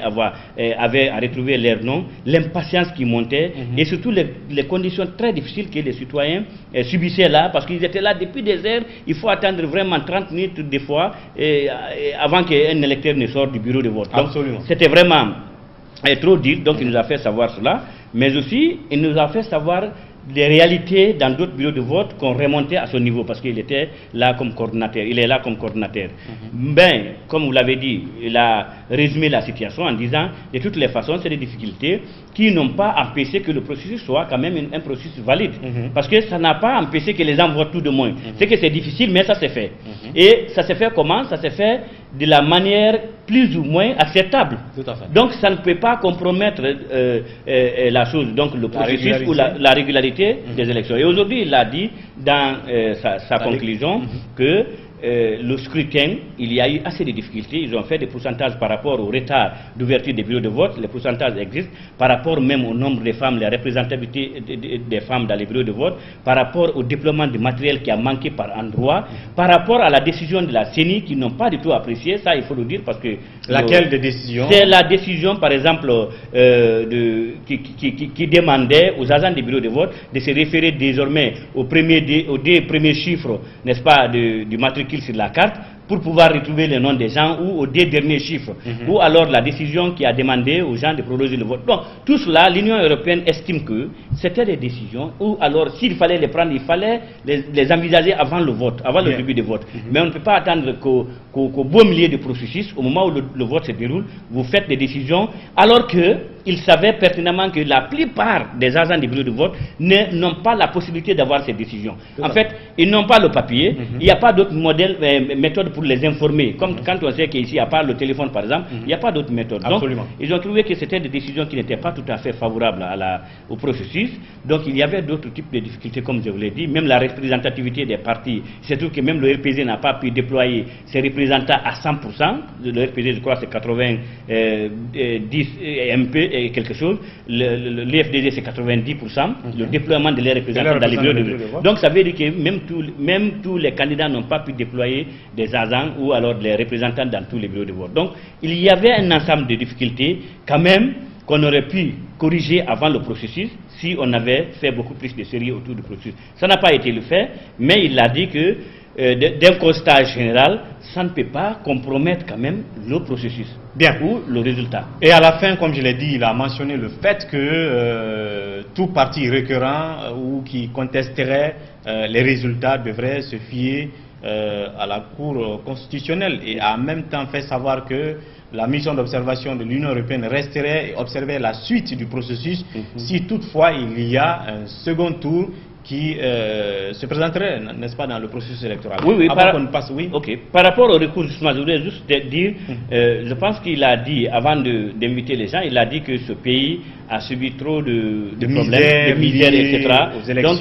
avaient à retrouver leur nom, l'impatience qui montait, et surtout les conditions très difficiles que les citoyens subissaient là, parce qu'ils étaient là depuis des heures. Il faut attendre vraiment 30 minutes des fois avant qu'un électeur ne sorte du bureau de vote. Donc c'était vraiment trop dur, donc il nous a fait savoir cela, mais aussi il nous a fait savoir des réalités dans d'autres bureaux de vote qu'on remontait à son niveau parce qu'il était là comme coordinateur. Il est là comme coordinateur. Ben, comme vous l'avez dit, il a résumé la situation en disant de toutes les façons, c'est des difficultés qui n'ont pas empêché que le processus soit quand même un processus valide. Parce que ça n'a pas empêché que les gens votent tout de moins. C'est que c'est difficile, mais ça s'est fait. Et ça s'est fait comment? Ça s'est fait de la manière plus ou moins acceptable. Tout à fait. Donc ça ne peut pas compromettre la chose, donc le processus ou la régularité des élections. Et aujourd'hui, il a dit dans sa conclusion que le scrutin, il y a eu assez de difficultés. Ils ont fait des pourcentages par rapport au retard d'ouverture des bureaux de vote. Les pourcentages existent par rapport même au nombre de femmes, la représentativité des femmes dans les bureaux de vote, par rapport au déploiement du matériel qui a manqué par endroit, par rapport à la décision de la CENI qui n'ont pas du tout apprécié. Ça, il faut le dire parce que... Laquelle des décisions? C'est la décision, par exemple, qui demandait aux agents des bureaux de vote de se référer désormais aux deux premiers chiffres, n'est-ce pas, du matricule sur la carte pour pouvoir retrouver les noms des gens ou aux deux derniers chiffres. Ou alors la décision qui a demandé aux gens de prolonger le vote. Donc, tout cela, l'Union européenne estime que c'était des décisions ou alors s'il fallait les prendre, il fallait les envisager avant le vote, avant le début du vote. Mais on ne peut pas attendre qu'au beau milieu du processus, au moment où le vote se déroule, vous faites des décisions alors qu'ils savaient pertinemment que la plupart des agents des bureaux de vote n'ont pas la possibilité d'avoir ces décisions. En fait, ils n'ont pas le papier, il n'y a pas d'autre méthode pour les informer. Comme quand on sait qu'ici, à part le téléphone par exemple, il n'y a pas d'autre méthode. Donc, ils ont trouvé que c'était des décisions qui n'étaient pas tout à fait favorables au processus. Donc, il y avait d'autres types de difficultés, comme je vous l'ai dit. Même la représentativité des partis, c'est tout que même le RPG n'a pas pu déployer ses représentants à 100%. Le RPG, je crois, c'est 90 et un peu et quelque chose. L'FDG, c'est 90%. Le déploiement de les représentants dans les bureaux de vote. Donc, ça veut dire que même tous les candidats n'ont pas pu déployer des agents ou alors les représentants dans tous les bureaux de vote. Donc, il y avait un ensemble de difficultés quand même qu'on aurait pu corriger avant le processus si on avait fait beaucoup plus de série autour du processus. Ça n'a pas été le fait, mais il a dit que d'un constat général, ça ne peut pas compromettre quand même le processus. Bien. Ou le résultat. Et à la fin, comme je l'ai dit, il a mentionné le fait que tout parti récurrent ou qui contesterait les résultats devrait se fier à la Cour constitutionnelle et a en même temps fait savoir que la mission d'observation de l'Union européenne resterait et observerait la suite du processus si toutefois il y a un second tour qui se présenterait, n'est-ce pas, dans le processus électoral. Oui, oui. Par rapport au recours, je voudrais juste dire, je pense qu'il a dit, avant d'inviter les gens, il a dit que ce pays a subi trop de problèmes, de misère, etc. Donc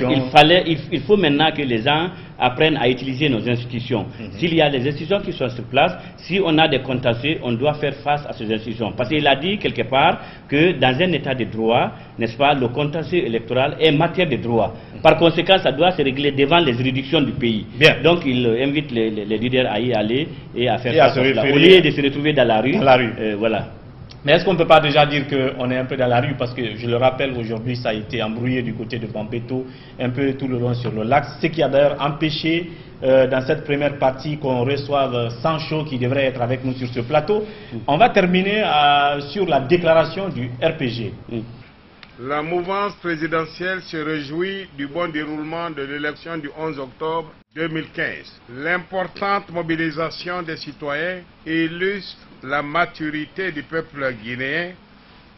il faut maintenant que les gens apprennent à utiliser nos institutions. S'il y a des institutions qui sont sur place, si on a des contentieux, on doit faire face à ces institutions. Parce qu'il a dit quelque part que dans un état de droit, n'est-ce pas, le contentieux électoral est matière de droit. Par conséquent, ça doit se régler devant les juridictions du pays. Bien. Donc il invite les leaders à y aller et à faire face à cela. Au lieu de se retrouver dans la rue. Voilà. Mais est-ce qu'on ne peut pas déjà dire qu'on est un peu dans la rue? Parce que je le rappelle, aujourd'hui ça a été embrouillé du côté de Bambeto, un peu tout le long sur le lac. Ce qui a d'ailleurs empêché dans cette première partie qu'on reçoive Sancho qui devrait être avec nous sur ce plateau. On va terminer sur la déclaration du RPG. La mouvance présidentielle se réjouit du bon déroulement de l'élection du 11 octobre 2015. L'importante mobilisation des citoyens illustre la maturité du peuple guinéen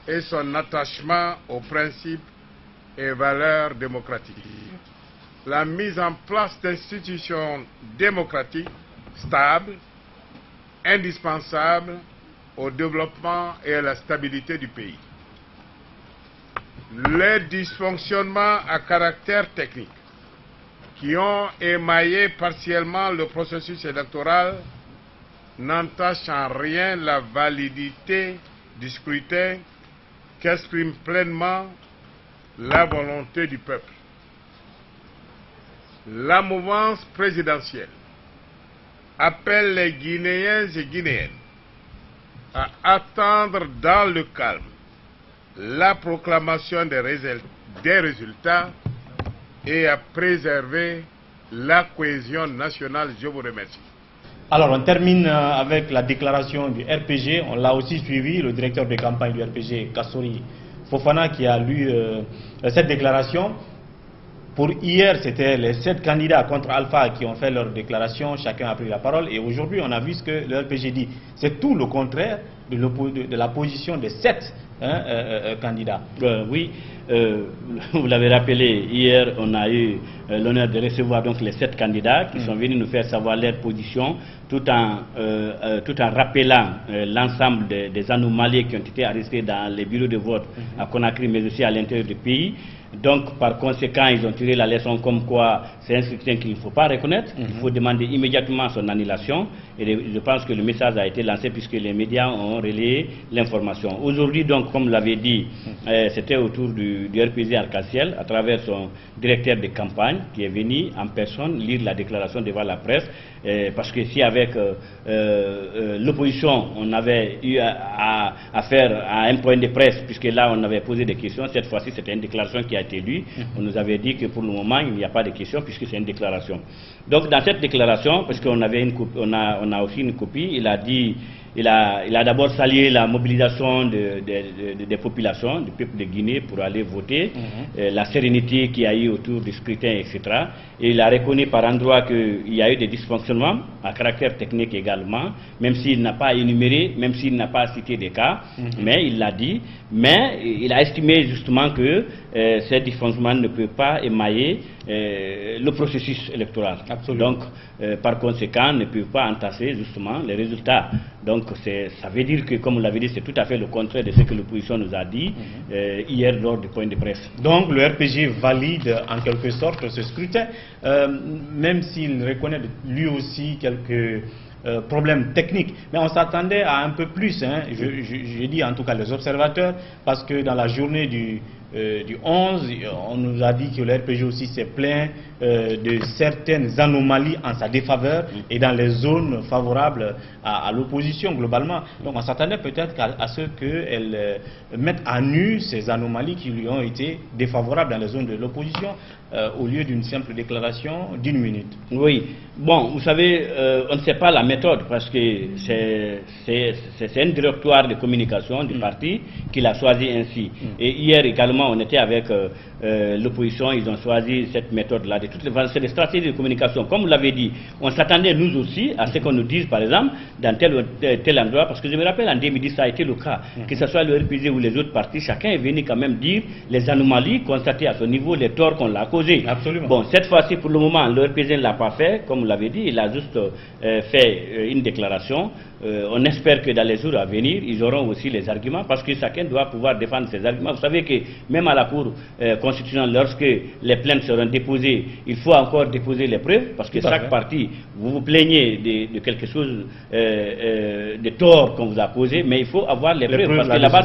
et son attachement aux principes et valeurs démocratiques. La mise en place d'institutions démocratiques stables, indispensables au développement et à la stabilité du pays. Les dysfonctionnements à caractère technique qui ont émaillé partiellement le processus électoral n'entachent en rien la validité du scrutin qu'exprime pleinement la volonté du peuple. La mouvance présidentielle appelle les Guinéens et Guinéennes à attendre dans le calme la proclamation des résultats et à préserver la cohésion nationale. Je vous remercie. Alors, on termine avec la déclaration du RPG. On l'a aussi suivi, le directeur de campagne du RPG, Kassori Fofana, qui a lu cette déclaration. Pour hier, c'était les 7 candidats contre Alpha qui ont fait leur déclaration, chacun a pris la parole. Et aujourd'hui, on a vu ce que le RPG dit. C'est tout le contraire de la position des 7 candidats. Oui, vous l'avez rappelé, hier, on a eu l'honneur de recevoir donc les 7 candidats qui sont venus nous faire savoir leur position, tout en rappelant l'ensemble des anomalies qui ont été arrêtées dans les bureaux de vote à Conakry, mais aussi à l'intérieur du pays. Donc, par conséquent, ils ont tiré la leçon comme quoi c'est un scrutin qu'il ne faut pas reconnaître. Il faut demander immédiatement son annulation. Et je pense que le message a été lancé puisque les médias ont relayé l'information. Aujourd'hui, donc, comme l'avait dit, c'était au tour du RPG Arc-en-Ciel, à travers son directeur de campagne, qui est venu en personne lire la déclaration devant la presse. Parce que si avec l'opposition, on avait eu à faire à un point de presse, puisque là, on avait posé des questions, cette fois-ci, c'était une déclaration qui a été lue. On nous avait dit que pour le moment, il n'y a pas de questions, puisque c'est une déclaration. Donc, dans cette déclaration, parce qu'on avait on a aussi une copie, il a dit... Il a d'abord salué la mobilisation des populations, du peuple de Guinée pour aller voter, la sérénité qu'il y a eu autour du scrutin, etc. Et il a reconnu par endroits qu'il y a eu des dysfonctionnements à caractère technique également, même s'il n'a pas énuméré, même s'il n'a pas cité des cas, mais il l'a dit. Mais il a estimé justement que ces dysfonctionnements ne peuvent pas émailler le processus électoral. Absolument. Donc, par conséquent, ne peuvent pas entasser justement les résultats. Donc, ça veut dire que, comme vous l'avez dit, c'est tout à fait le contraire de ce que l'opposition nous a dit hier lors du point de presse. Donc, le RPG valide en quelque sorte ce scrutin, même s'il reconnaît lui aussi quelques problèmes techniques. Mais on s'attendait à un peu plus, hein. Je dis en tout cas les observateurs, parce que dans la journée du 11, on nous a dit que le RPG aussi s'est plaint de certaines anomalies en sa défaveur et dans les zones favorables à l'opposition globalement. Donc on s'attendait peut-être à ce qu'elle mette à nu ces anomalies qui lui ont été défavorables dans les zones de l'opposition au lieu d'une simple déclaration d'1 minute. Oui, bon, vous savez, on ne sait pas la méthode parce que c'est un directoire de communication du parti qu'il a choisi ainsi. Et hier également, on était avec l'opposition, ils ont choisi cette méthode-là. De toutes les façons, c'est des stratégies de communication. Comme vous l'avez dit, on s'attendait nous aussi à ce qu'on nous dise, par exemple, dans tel endroit, parce que je me rappelle en 2010, ça a été le cas, que ce soit le RPG ou les autres partis, chacun est venu quand même dire les anomalies constatées à ce niveau, les torts qu'on l'a causés. Absolument. Bon, cette fois-ci, pour le moment, le RPG ne l'a pas fait, comme vous l'avez dit, il a juste fait une déclaration. On espère que dans les jours à venir, ils auront aussi les arguments, parce que chacun doit pouvoir défendre ses arguments. Vous savez que même à la Cour constitutionnelle, lorsque les plaintes seront déposées, il faut encore déposer les preuves, parce que chaque parti, vous vous plaignez de quelque chose, de tort qu'on vous a causé, mais il faut avoir les preuves, parce que là-bas,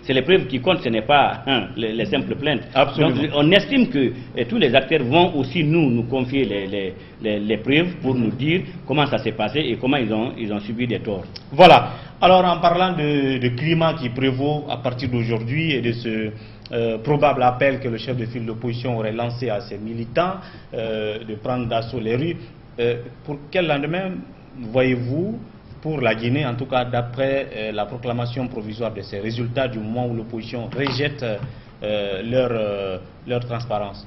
c'est les preuves qui comptent, ce n'est pas les simples plaintes. Absolument. Donc, on estime que tous les acteurs vont aussi nous confier les preuves pour nous dire comment ça s'est passé et comment ils ont subi des torts. Voilà. Alors, en parlant de climat qui prévaut à partir d'aujourd'hui et de ce probable appel que le chef de file de l'opposition aurait lancé à ses militants de prendre d'assaut les rues, pour quel lendemain voyez-vous pour la Guinée, en tout cas d'après la proclamation provisoire de ces résultats du moment où l'opposition rejette leur transparence?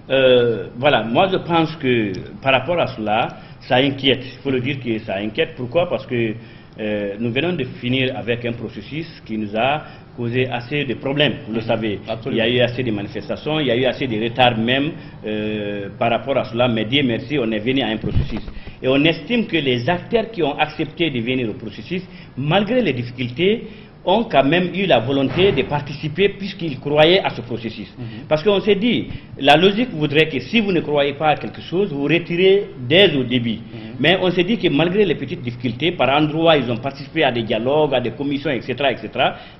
Voilà, moi je pense que par rapport à cela, ça inquiète. Il faut le dire que ça inquiète. Pourquoi? Parce que nous venons de finir avec un processus qui nous a causé assez de problèmes, vous le savez. Absolument. Il y a eu assez de manifestations, il y a eu assez de retard même par rapport à cela, mais Dieu merci, on est venu à un processus. Et on estime que les acteurs qui ont accepté de venir au processus, malgré les difficultés, ont quand même eu la volonté de participer puisqu'ils croyaient à ce processus. Parce qu'on s'est dit, la logique voudrait que si vous ne croyez pas à quelque chose, vous retirez dès au début. Mais on s'est dit que malgré les petites difficultés, par endroits, ils ont participé à des dialogues, à des commissions, etc. etc.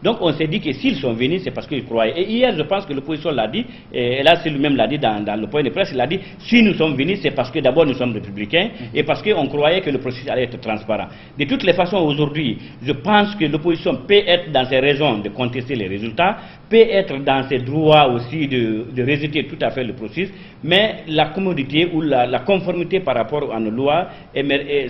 Donc on s'est dit que s'ils sont venus, c'est parce qu'ils croyaient. Et hier, je pense que l'opposition l'a dit, et là c'est lui-même l'a dit dans le point de presse, il a dit, si nous sommes venus, c'est parce que d'abord nous sommes républicains, et parce qu'on croyait que le processus allait être transparent. De toutes les façons, aujourd'hui, je pense que l'opposition peut être dans ses raisons de contester les résultats, peut être dans ses droits aussi de rejeter tout à fait le processus, mais la commodité ou la conformité par rapport à nos lois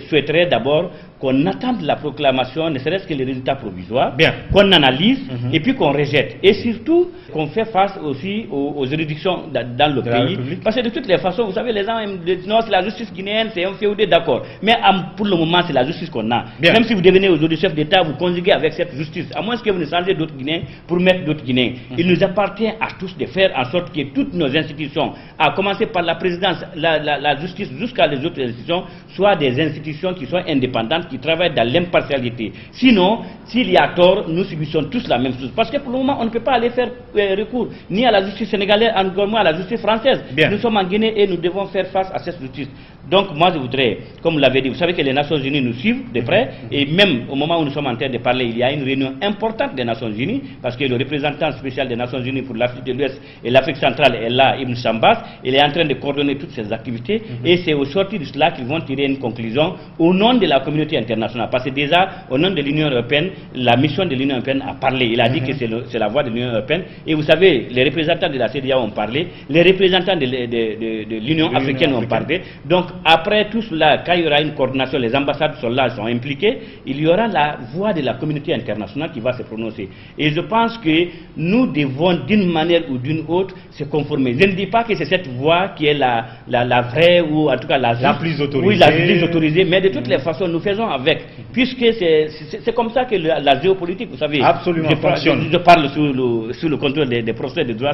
souhaiterait d'abord qu'on attende la proclamation, ne serait-ce que les résultats provisoires, qu'on analyse et puis qu'on rejette. Et surtout, qu'on fait face aussi aux juridictions dans le pays. Parce que de toutes les façons, vous savez, les gens disent non, c'est la justice guinéenne, c'est un féodé, d'accord. Mais pour le moment, c'est la justice qu'on a. Même si vous devenez aujourd'hui chef d'État, vous conjuguez avec cette justice. À moins que vous ne changez d'autres Guinéens pour mettre d'autres Guinéens. Il nous appartient à tous de faire en sorte que toutes nos institutions, à commencer par la présidence, la justice, jusqu'à les autres institutions, soient des institutions qui sont indépendantes, qui travaillent dans l'impartialité. Sinon, s'il y a tort, nous subissons tous la même chose. Parce que pour le moment, on ne peut pas aller faire recours ni à la justice sénégalaise, encore moins à la justice française. Nous sommes en Guinée et nous devons faire face à cette justice. Donc moi je voudrais, comme vous l'avez dit, vous savez que les Nations Unies nous suivent de près, et même au moment où nous sommes en train de parler, il y a une réunion importante des Nations Unies, parce que le représentant spécial des Nations Unies pour l'Afrique de l'Ouest et l'Afrique centrale est là, Ibn Chambas, il est en train de coordonner toutes ces activités, et c'est au sortir de cela qu'ils vont tirer une conclusion au nom de la communauté internationale, parce que déjà, au nom de l'Union européenne, la mission de l'Union européenne a parlé, il a dit que c'est la voix de l'Union européenne, et vous savez, les représentants de la CEDEAO ont parlé, les représentants de l'Union africaine ont parlé, donc après tout cela, quand il y aura une coordination, les ambassades sont là, sont impliquées, il y aura la voix de la communauté internationale qui va se prononcer. Et je pense que nous devons d'une manière ou d'une autre se conformer. Je ne dis pas que c'est cette voix qui est la vraie ou en tout cas la plus autorisée. Oui, la plus autorisée, mais de toutes les façons, nous faisons avec. Puisque c'est comme ça que la géopolitique, vous savez, je parle sous le contrôle des procès de droit,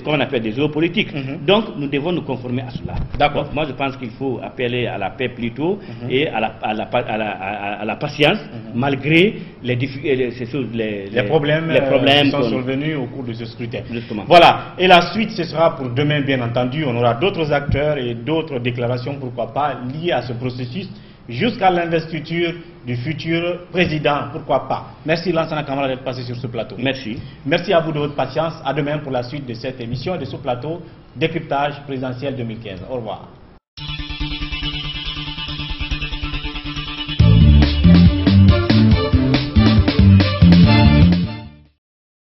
qu'on appelle des géopolitiques. Donc nous devons nous conformer à cela. D'accord. Moi je pense qu'il faut appeler à la paix plutôt et à la patience, malgré les problèmes qui sont survenus au cours de ce scrutin. Justement. Voilà, et la suite ce sera pour demain bien entendu, on aura d'autres acteurs et d'autres déclarations, pourquoi pas, liées à ce processus, jusqu'à l'investiture du futur président, pourquoi pas. Merci Lansana Camara d'être passé sur ce plateau. Merci. Merci à vous de votre patience, à demain pour la suite de cette émission et de ce plateau décryptage présidentiel 2015. Au revoir.